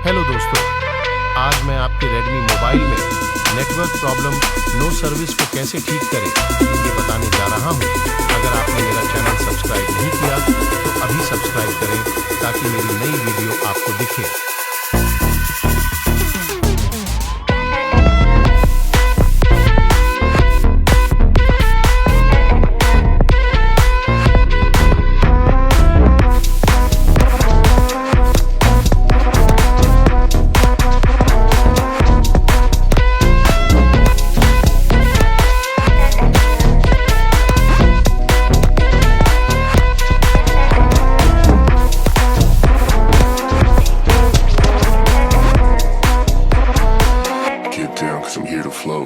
Hello दोस्तों, आज मैं आपके Redmi मोबाइल में नेटवर्क प्रॉब्लम नो सर्विस को कैसे ठीक करें ये बताने जा रहा हूं। अगर आपने मेरा चैनल सब्सक्राइब नहीं किया तो अभी सब्सक्राइब करें ताकि मेरी नई वीडियो आपको दिखे। Get down, cause I'm here to flow.